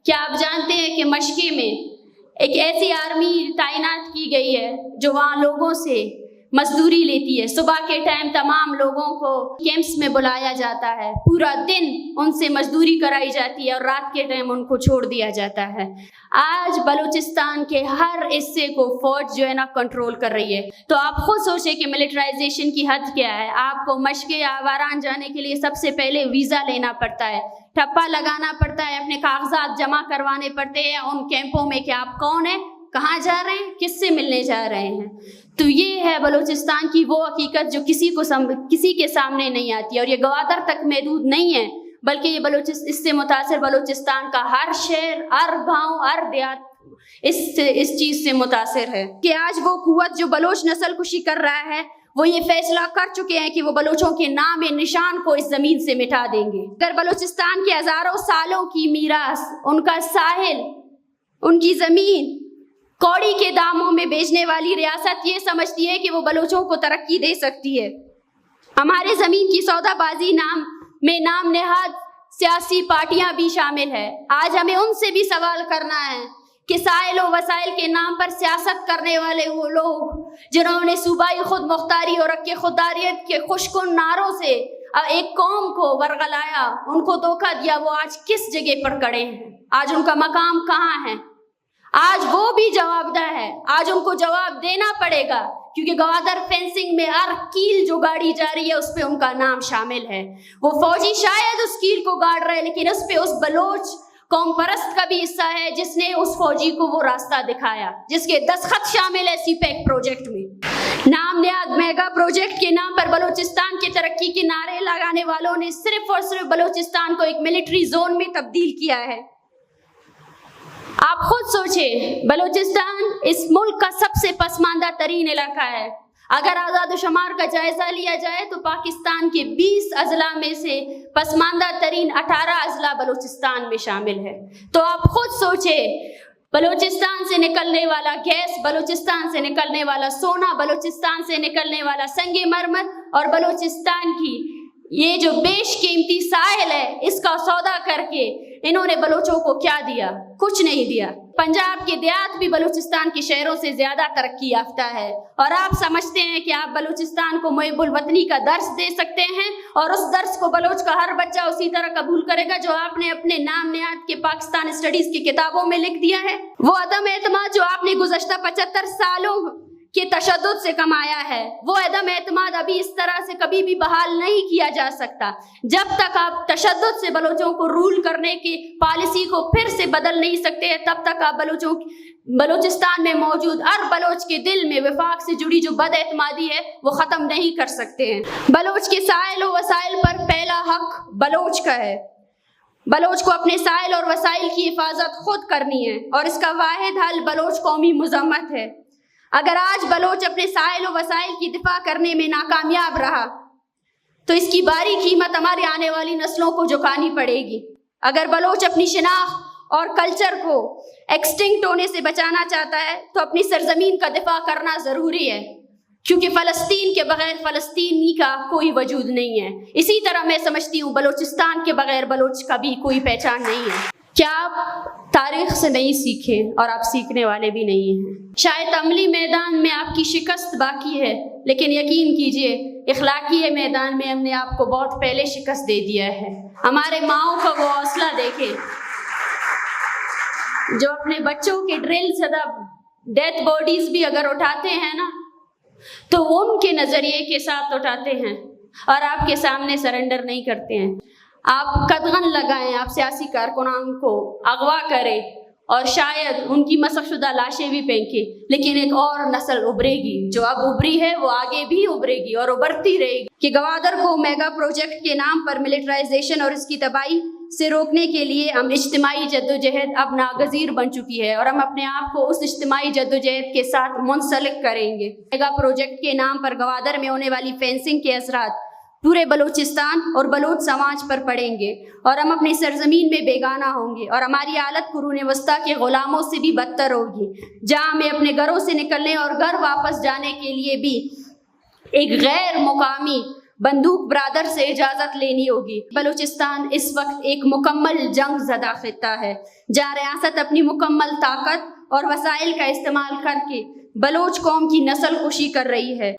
کیا آپ جانتے ہیں کہ مشقے میں ایک ایسی آرمی تعینات کی گئی ہے جو وہاں لوگوں سے مزدوری لیتی ہے؟ صبح کے ٹائم تمام لوگوں کو کیمپس میں بلایا جاتا ہے، پورا دن ان سے مزدوری کرائی جاتی ہے اور رات کے ٹائم ان کو چھوڑ دیا جاتا ہے۔ آج بلوچستان کے ہر حصے کو فوج جو ہے نا کنٹرول کر رہی ہے۔ تو آپ خود سوچیں کہ ملٹرائزیشن کی حد کیا ہے۔ آپ کو مشقے یا آواران جانے کے لیے سب سے پہلے ویزا لینا پڑتا ہے، ٹھپا لگانا پڑتا ہے، اپنے کاغذات جمع کروانے پڑتے ہیں ان کیمپوں میں کہ آپ کون ہیں، کہاں جا رہے ہیں، کس سے ملنے جا رہے ہیں۔ تو یہ ہے بلوچستان کی وہ حقیقت جو کسی کے سامنے نہیں آتی ہے، اور یہ گوادر تک محدود نہیں ہے، بلکہ یہ اس سے متاثر بلوچستان کا ہر شہر، ہر گاؤں، ہر دیہات اس چیز سے متاثر ہے کہ آج وہ قوت جو بلوچ نسل کشی کر رہا ہے وہ یہ فیصلہ کر چکے ہیں کہ وہ بلوچوں کے نام نشان کو اس زمین سے مٹا دیں گے۔ اگر بلوچستان کے ہزاروں سالوں کی میراث، ان کا ساحل، ان کی زمین کوڑی کے داموں میں بیچنے والی ریاست یہ سمجھتی ہے کہ وہ بلوچوں کو ترقی دے سکتی ہے، ہمارے زمین کی سودا بازی میں نام نہاد سیاسی پارٹیاں بھی شامل ہے۔ آج ہمیں ان سے بھی سوال کرنا ہے کہ سائل و وسائل کے نام پر سیاست کرنے والے وہ لوگ جنہوں نے صوبائی خود مختاری اور حق خودداریت کے خوشکن نعروں سے ایک قوم کو ورغلایا، ان کو دھوکہ دیا، وہ آج کس جگہ پر کھڑے ہیں؟ آج ان کا مقام کہاں ہے؟ آج وہ بھی جواب دہ ہے، آج ان کو جواب دینا پڑے گا، کیونکہ گوادر فینسنگ میں ہر کیل جو گاڑی جا رہی ہے اس پہ ان کا نام شامل ہے۔ وہ فوجی شاید اس کیل کو گاڑ رہے، لیکن اس پہ اس بلوچ قوم پرست کا بھی حصہ ہے جس نے اس فوجی کو وہ راستہ دکھایا، جس کے دستخط شامل ہے سی پیک پروجیکٹ میں۔ نام نہاد میگا پروجیکٹ کے نام پر بلوچستان کی ترقی کے نعرے لگانے والوں نے صرف اور صرف بلوچستان کو ایک ملٹری زون میں تبدیل کیا ہے۔ آپ خود سوچیں، بلوچستان اس ملک کا سب سے پسماندہ ترین علاقہ ہے۔ اگر اعداد و شمار کا جائزہ لیا جائے تو پاکستان کے 20 اضلاع میں سے پسماندہ ترین 18 اضلاع بلوچستان میں شامل ہے۔ تو آپ خود سوچیں، بلوچستان سے نکلنے والا گیس، بلوچستان سے نکلنے والا سونا، بلوچستان سے نکلنے والا سنگ مرمر اور بلوچستان کی یہ جو بیش قیمتی ساحل ہے، اس کا سودا کر کے انہوں نے بلوچوں کو کیا دیا؟ کچھ نہیں دیا۔ پنجاب کے دیہات بھی بلوچستان کے شہروں سے زیادہ ترقی یافتہ ہے، اور آپ سمجھتے ہیں کہ آپ بلوچستان کو محب الوطنی کا درس دے سکتے ہیں، اور اس درس کو بلوچ کا ہر بچہ اسی طرح قبول کرے گا جو آپ نے اپنے نام نہاد کے پاکستان اسٹڈیز کی کتابوں میں لکھ دیا ہے؟ وہ عدم اعتماد جو آپ نے گزشتہ 75 سالوں کے تشدد سے کمایا ہے، وہ عدم اعتماد ابھی اس طرح سے کبھی بھی بحال نہیں کیا جا سکتا جب تک آپ تشدد سے بلوچوں کو رول کرنے کی پالیسی کو پھر سے بدل نہیں سکتے ہیں، تب تک آپ بلوچستان میں موجود ہر بلوچ کے دل میں وفاق سے جڑی جو بد اعتمادی ہے وہ ختم نہیں کر سکتے ہیں۔ بلوچ کے سائل و وسائل پر پہلا حق بلوچ کا ہے۔ بلوچ کو اپنے سائل اور وسائل کی حفاظت خود کرنی ہے، اور اس کا واحد حل بلوچ قومی مذمت ہے۔ اگر آج بلوچ اپنے سائل و وسائل کی دفاع کرنے میں ناکامیاب رہا تو اس کی باری قیمت ہماری آنے والی نسلوں کو چکانی پڑے گی۔ اگر بلوچ اپنی شناخت اور کلچر کو ایکسٹنکٹ ہونے سے بچانا چاہتا ہے تو اپنی سرزمین کا دفاع کرنا ضروری ہے، کیونکہ فلسطین کے بغیر فلسطینی کا کوئی وجود نہیں ہے۔ اسی طرح میں سمجھتی ہوں بلوچستان کے بغیر بلوچ کا بھی کوئی پہچان نہیں ہے۔ کیا آپ تاریخ سے نہیں سیکھے؟ اور آپ سیکھنے والے بھی نہیں ہیں۔ شاید عملی میدان میں آپ کی شکست باقی ہے، لیکن یقین کیجئے اخلاقی میدان میں ہم نے آپ کو بہت پہلے شکست دے دیا ہے۔ ہمارے ماؤں کا وہ حوصلہ دیکھیں جو اپنے بچوں کے ڈرل زدہ ڈیتھ باڈیز بھی اگر اٹھاتے ہیں نا تو ان کے نظریے کے ساتھ اٹھاتے ہیں اور آپ کے سامنے سرنڈر نہیں کرتے ہیں۔ آپ قدغن لگائیں، آپ سیاسی کارکنان کو اغوا کریں اور شاید ان کی مسخ شدہ لاشیں بھی پھینکیں، لیکن ایک اور نسل ابھرے گی جو اب ابھری ہے، وہ آگے بھی ابھرے گی اور ابھرتی رہے گی۔ کہ گوادر کو میگا پروجیکٹ کے نام پر ملٹرائزیشن اور اس کی تباہی سے روکنے کے لیے ہم اجتماعی جدوجہد اب ناگزیر بن چکی ہے، اور ہم اپنے آپ کو اس اجتماعی جدوجہد کے ساتھ منسلک کریں گے۔ میگا پروجیکٹ کے نام پر گوادر میں ہونے والی فینسنگ کے اثرات پورے بلوچستان اور بلوچ سماج پر پڑیں گے، اور ہم اپنی سرزمین میں بیگانہ ہوں گے، اور ہماری حالت قرون وسطیٰ کے غلاموں سے بھی بدتر ہوگی، جہاں ہمیں اپنے گھروں سے نکلنے اور گھر واپس جانے کے لیے بھی ایک غیر مقامی بندوق برادر سے اجازت لینی ہوگی۔ بلوچستان اس وقت ایک مکمل جنگ زدہ خطہ ہے جہاں ریاست اپنی مکمل طاقت اور وسائل کا استعمال کر کے بلوچ قوم کی نسل کشی کر رہی ہے۔